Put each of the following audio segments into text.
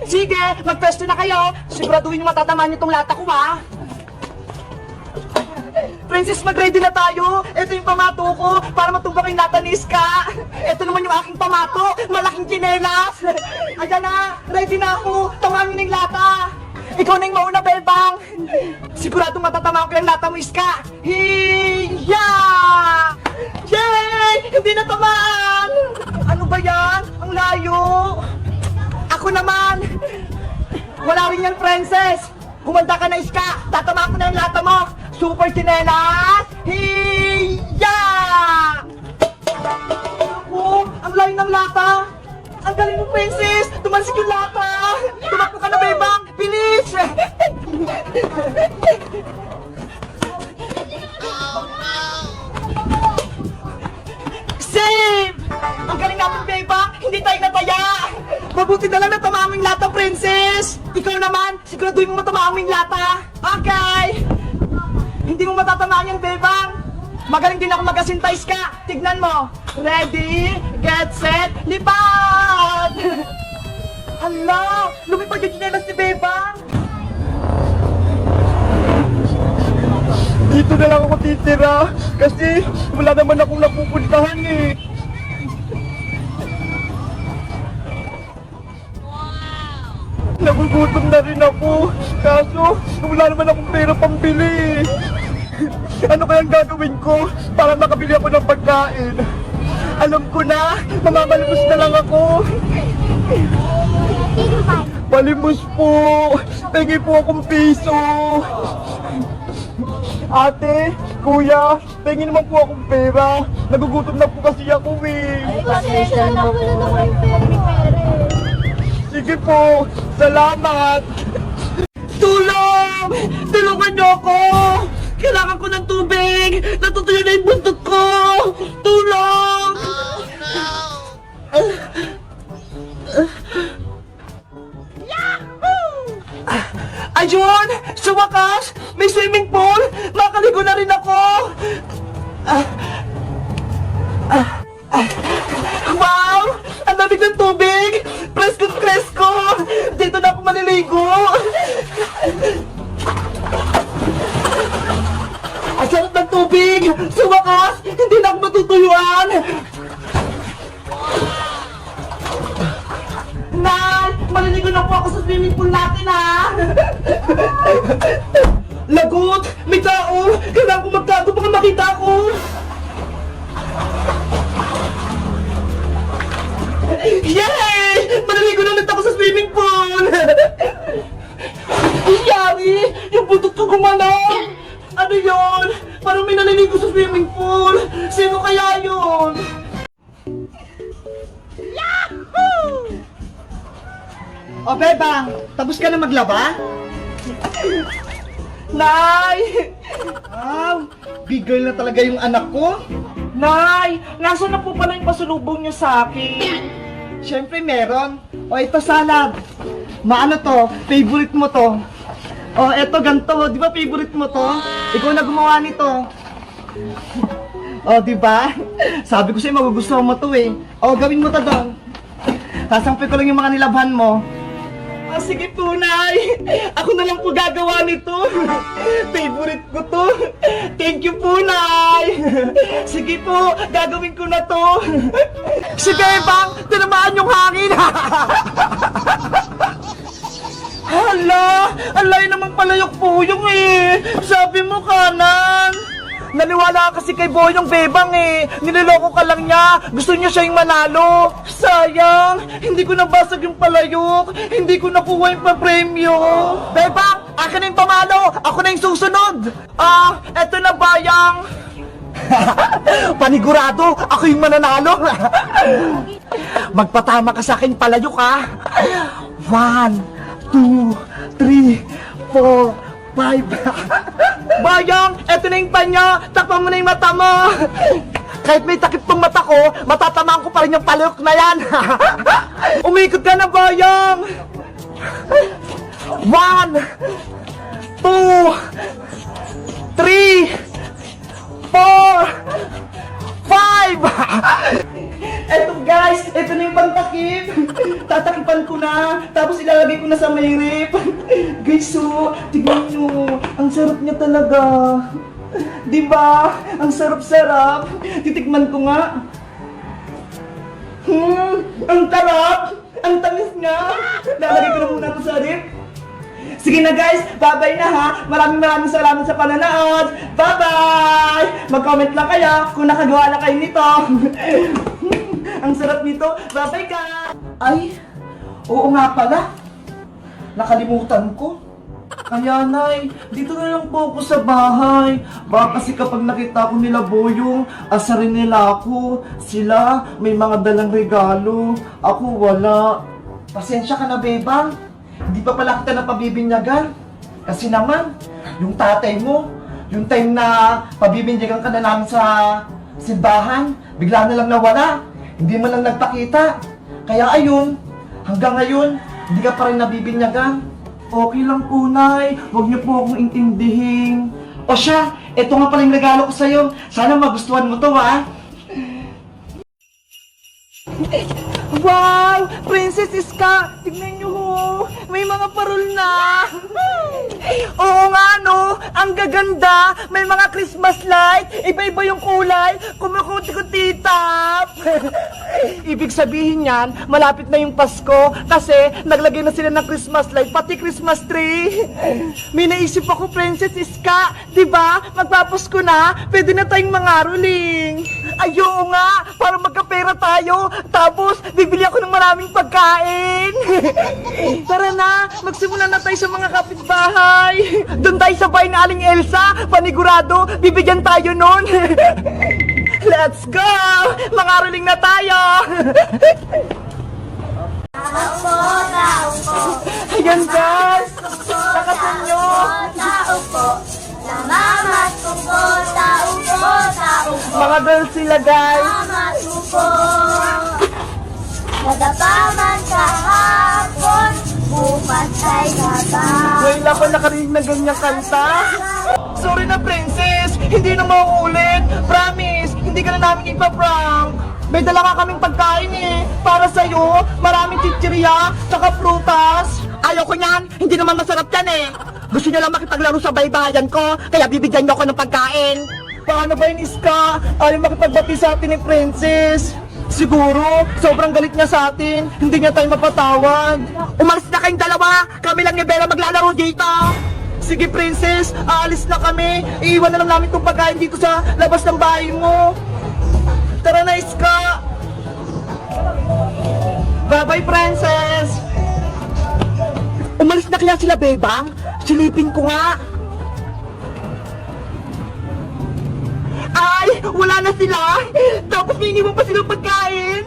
Sige, mag-pwesto na kayo. Siguraduhin yung matatamaan niyo tong lata ko, ha? Princess, mag-ready na tayo. Ito yung pamato ko para matumbak yung lata ni Iska. Ito naman yung aking pamato. Malaking tsinelas. Ayan na, ready na ako. Tamaan niyo na yung lata. Ikaw na yung mauna, Bebang. Siguradong matatamaan ko yung lata mo, Iska. Hiya! Yay! Hindi na tamaan! Ano ba yan? Ang layo! Ako naman! Wala rin yan, Princess! Humanda ka na, Iska! Tatamaan ko na yung lata mo! Super tsinelas! Hiya! Ako, ang layo ng lata! Ang galing mo, Princess! Tumansik yung lata! Tumakbo ka na, Bebang! Bilis! Save! Ang galing natin, Bebang! Hindi tayo nataya! Mabuti na lang na tamaan mo yung lata, Princess! Ikaw naman, siguraduhin mo matamaan mo yung lata! Okay! Hindi mo matatamaan yan, Bebang! Magaling din ako mag-asintais ka! Tignan mo! Ready, get set, lipad! Hala! Lumipad yung tsinelas ni Bebang! Dito na lang ako titira kasi wala naman akong napupuntahan eh. Nagugutom na rin ako kaso wala naman akong pera pambili. Ano kayang gagawin ko para makabili ako ng pagkain? Alam ko na, mamamalibos na lang ako. Palimos po! Pengi po akong piso! Ate, kuya, pengi naman po akong pera. Nagugutom na po kasi ako eh. Ay, pasensya na, wala na kayong pera. Sige po, salamat! Tulong! Tulungan niyo ako! Kailangan ko ng tubig! Natutuyo na yung buntot ko! Tulong! Ayun! Sa wakas! May swimming pool! Makaligo na rin ako! Wow! Ang lamig ng tubig! Presko! Dito na ako maliligo! Ang sarap ng tubig! Sa wakas! Hindi na ako matutuyuan! Nay! Maliligo na po ako sa swimming pool natin, ha! Lagot! May tao! Kailangan ko magtago baka makita ako! Yay! Maliligo na ulit ako sa swimming pool! Yari! Yung buntot ko gumalaw! Ano yun? Parang may naliligo sa swimming pool! Sino kaya yun? O, Bebang, tapos ka na maglaba? Nay! Big girl na talaga yung anak ko. Nay, nasa na po pala yung pasulubong niyo sa akin? Siyempre meron. O, ito salad. Maano to? Favorite mo to. O, eto ganito. Di ba favorite mo to? Ikaw na gumawa nito. O, di ba? Sabi ko sa'yo, magugustuhan mo to eh. O, gawin mo to doon. Sasampay ko lang yung mga nilabhan mo. Sige po, Nay. Ako na lang po gagawa nito. Favorite ko to. Thank you po, Nay. Sige po, gagawin ko na to. Si Bebang, tinamaan yung hangin. Hala, alay namang palayok po yung eh. Sabi mo kanan. Naniwala kasi kay Boyong Bebang eh. Niloloko ka lang niya. Gusto niya siya yung manalo. Sayang, hindi ko nabasag yung palayok. Hindi ko nakuha yung papremyo. Bebang, akin na yung pamalo. Ako na yung susunod. Eto na Bayang. Panigurado, ako yung mananalo. Magpatama ka sa akin palayok ha. 1, 2, 3, 4, 5. Bayang, eto na yung panya. Takpan mo na yung mata mo. Kahit may takip tong mata ko, matatamaan ko pa rin yung palayok na yan. Umikot ka na, Bayang. 1, 2, 3, 4, 5. Eto guys. guys, ito na yung pantakip. Tatakipan ko na, tapos ilalagay ko na sa may rip. Guys, so, tignan nyo. Ang sarap niya talaga. Diba? Ang sarap-sarap. Titikman ko nga. Ang tarap! Ang tamis nga! Lalagay ko na muna ito sa rip. Sige na guys, bye-bye na ha! Maraming salamat sa panonood! Bye-bye! Mag-comment lang kayo kung nakagawa na kayo nito. Ang sarap nito. Bye-bye guys! Ay, oo nga pala. Nakalimutan ko. Kaya nay, dito na lang po ako sa bahay. Baka kasi kapag nakita ko nila Boyong, asarin nila ako. Sila, may mga dalang regalo. Ako wala. Pasensya ka na, Bebang. Hindi pa pala kita napabibinyagan. Kasi naman, yung tatay mo, yung time na pabibinyagan ka na namin sa simbahan, bigla na lang nawala. Hindi mo lang nagpakita. Kaya ayun, hanggang ngayon, hindi ka pa rin nabibinyagan. Okay lang po, Nay. Huwag niyo po akong intindihin. O siya, eto nga pala yung regalo ko sa'yo. Sana magustuhan mo to, ha? Wow! Princess Iska! Tignan niyo ho! May mga parol na! Oo nga, no? Ang gaganda! May mga Christmas light! Iba-iba yung kulay! Kumukuti-kutitap! Ibig sabihin yan, malapit na yung Pasko kasi naglagay na sila ng Christmas light, pati Christmas tree! May naisip ako, Princess Iska! Diba? Magpapasko na, pwede na tayong mangaroling! Ayaw nga! Para magkapera tayo! Tapos, bibili ako ng maraming pagkain! Tara na! Magsimula na tayo sa mga kapitbahay! Doon tayo sa bahay ni Aling Elsa! Panigurado, bibigyan tayo nun! Let's go! Mangaroling na tayo! Tao po, Ayan guys! Lakasan nyo! tao po. Namamas ko po, tao po. Mga girls sila guys! Mamas ko po. Nadapaman kahapon, bukas ay gabi. Ngayon lang ako nakarinig ng ganyang kanta. Sorry na, Princess. Hindi na mauulit. Promise, hindi ka na namin ipaprank. May dala ka kaming pagkain eh. Para sa'yo, maraming chichirya, tsaka prutas. Ayoko niyan. Hindi naman masarap yan eh. Gusto niyo lang makipaglaro sa baybayan ko, kaya bibigyan niyo ako ng pagkain. Paano ba yun, Iska? Ayaw makipagbati sa atin ni Princess. Siguro, sobrang galit niya sa atin. Hindi niya tayo mapatawad. Umalis na kayong dalawa. Kami lang ni Bella maglalaro dito. Sige, Princess. Aalis na kami. Iiwan na lang namin itong pagkain dito sa labas ng bahay mo. Tara na, Iska. Bye-bye, Princess. Umalis na kaya sila, Bebang? Silipin ko nga. Ay, wala na sila. Tapos may iniwan pa silang pagkain.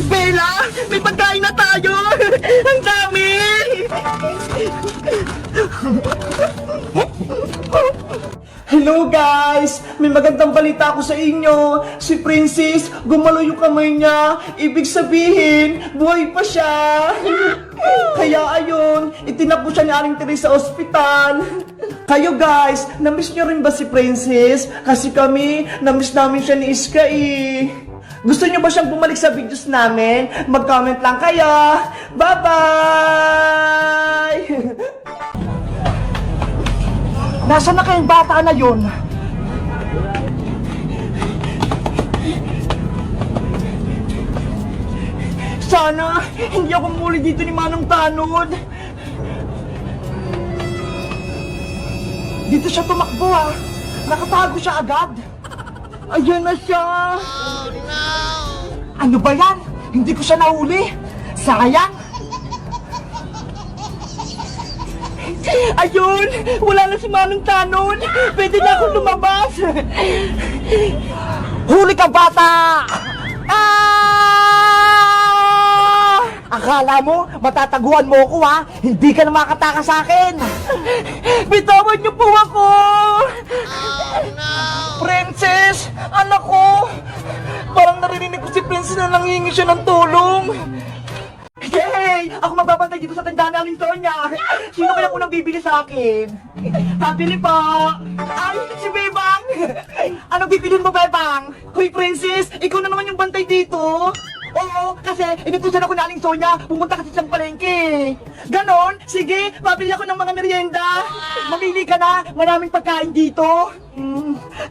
Bella, may pagkain na tayo. Ang dami. Hello guys! May magandang balita ako sa inyo. Si Princess, gumalo yung kamay niya. Ibig sabihin, buhay pa siya. Kaya ayun, itinapos siya ni Aling Teresa sa ospital. Kayo guys, namiss niyo rin ba si Princess? Kasi kami, namiss namin siya ni Iska eh. Gusto niyo ba siyang bumalik sa videos namin? Mag-comment lang kayo. Bye-bye! Nasaan na kayong bata na yun? Sana, hindi ako muli dito ni Manong Tanod. Dito siya tumakbo ha. Nakatago siya agad. Ayan na siya. Oh no! Ano ba yan? Hindi ko siya nahuli. Sayang. Ayun! Wala na si Manong Tanod! Pwede na akong lumabas! Huli ka, bata! Ah! Akala mo, matataguan mo ako ha? Hindi ka na makataka sa akin! Bitawan niyo po ako! Oh, no! Princess! Anak ko! Parang narinig ko si Princess na nangingi siya ng tulong! Yay! Sige, ako magbabantay dito sa tindahan ng Sonya. Sino kaya unang bibili sa akin? Pabili po. Ay, si Bebang. Ano bibilin mo, Bebang? Hoy, Princess, ikaw na naman yung bantay dito. Oo, kasi inutusan ako na Aling Sonya, pumunta kasi siyang palengke. Ganon? Sige, pabili ako ng mga merienda. Mamili ka na, maraming pagkain dito.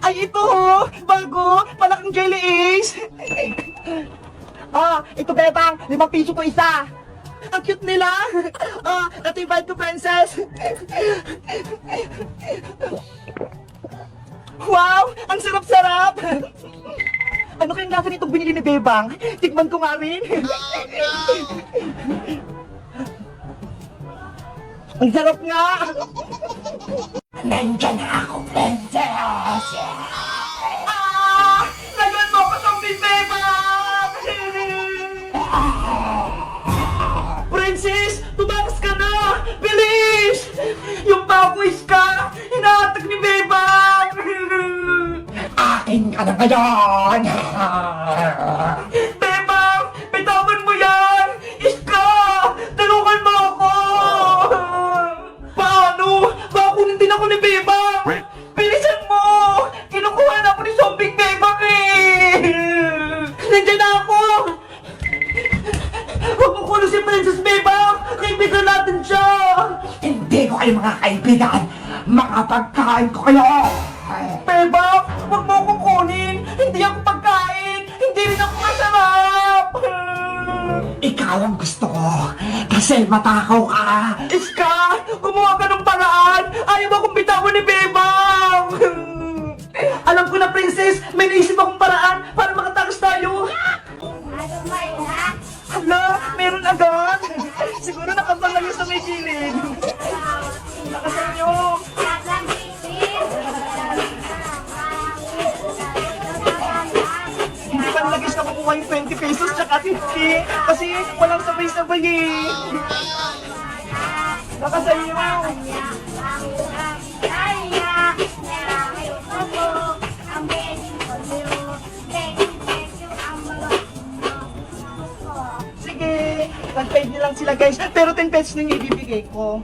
Ay, ito ho, bago, malaking jelly ace. Ito Bebang, 5 piso to isa. Ang cute nila. Ito yung bite ko, Princess. Wow, ang sarap-sarap. Ano kayang lasa nitong binili ni Bebang? Tikman ko nga rin. Ang sarap nga. Nandiyan na ako, Princess. Lagan mo ako sa Bebang! Princess, tumakas ka na! Bilis! Yung baboys ka! Hinahatak ni Bebang! Akin ka na ngayon! Bebang! Bitawan mo yan! Iska! Tulungan mo ako! Paano? Bakunin din ako ni Bebang! Bilisan mo! Kinukuha na ako ni Zombie Bebang Nandiyan na ako! Huwag mo kulo si Princess Bebang! Kaibigan natin siya! Hindi ko kayo mga kaibigan! Mga pagkain ko kayo! Bebang! Huwag mo akong kunin! Hindi ako pagkain! Hindi rin ako masarap! Ikaw ang gusto ko! Kasi matakaw ka! Iska! Gumawa ka ng paraan! Ayaw akong bitawan ni Bebang! Alam ko na, Princess! May naisip akong paraan para makatakas tayo! Hala! Meron agad! Siguro nakapalayo sa may gilid! Nakasan nyo! Hindi pa nalagis na makuha yung 20 pesos tsaka 50 kasi walang sabay-sabay eh. Nakasan nyo! Sige, nag-paid niyo lang sila guys, pero 10 pesos na yung ibibigay ko.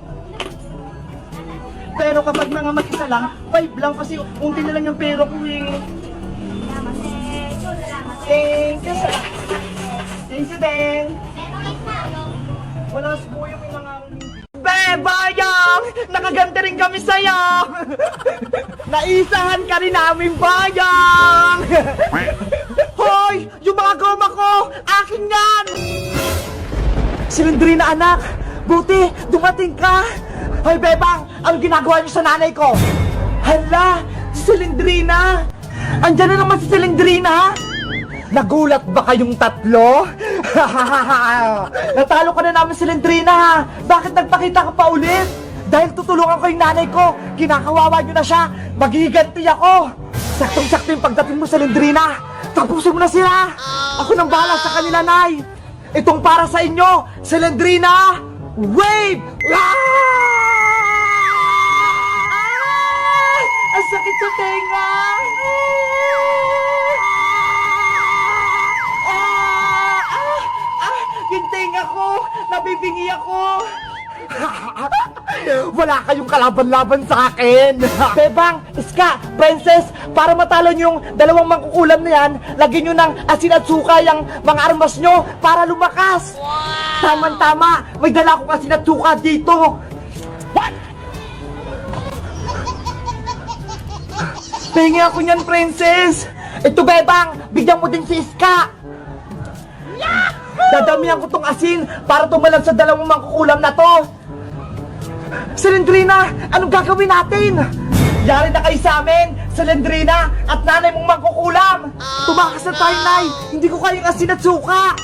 Pero kapag mga mag-isa lang, 5 lang kasi unti na lang yung pera ko eh. Thank you, sir. Thank you, Ben. Wala siguro yung mga... Bayang! Nakaganda rin kami sa'yo! Naisahan ka rin namin, Bayang! Hoy! Yung mga goma ko! Akin yan! Silindrina, anak! Buti! Dumating ka! Hoy, Bebang! Ang ginagawa niyo sa nanay ko? Hala! Si Silindrina! Andyan na naman si Silindrina! Nagulat ba kayong tatlo? Natalo ka na namin, Silindrina! Bakit nagpakita ka pa ulit? Dahil tutulungan ko yung nanay ko, kinakawawa nyo na siya, magiganti ako! Saktong-sakto yung pagdating mo, Silindrina! Tapusin mo na sila! Ako nang bahala sa kanila, Nay! Itong para sa inyo, Silindrina! Wave! Ang sakit sa tenga! Yung tenga ko! Nabibingi ako! Wala kayong kalaban-laban sa akin! Bebang, Iska, Princess, para matalo nyo yung dalawang mangkukulam na yan, lagyan nyo ng asin at suka yung mga armas nyo para lumakas! Tama-tama, may dala akong asin at suka dito! What? Pengi ako niyan, Princess! Ito, Bebang, bigyan mo din si Iska! Dadamihan ko tong asin para tumalag sa dalawang mangkukulam na to! Silindrina, anong gagawin natin? Yari na kayo sa amin, Silindrina at nanay mong mangkukulam! Tumakas na tayo, Nay! Hindi ko kayang asin at suka!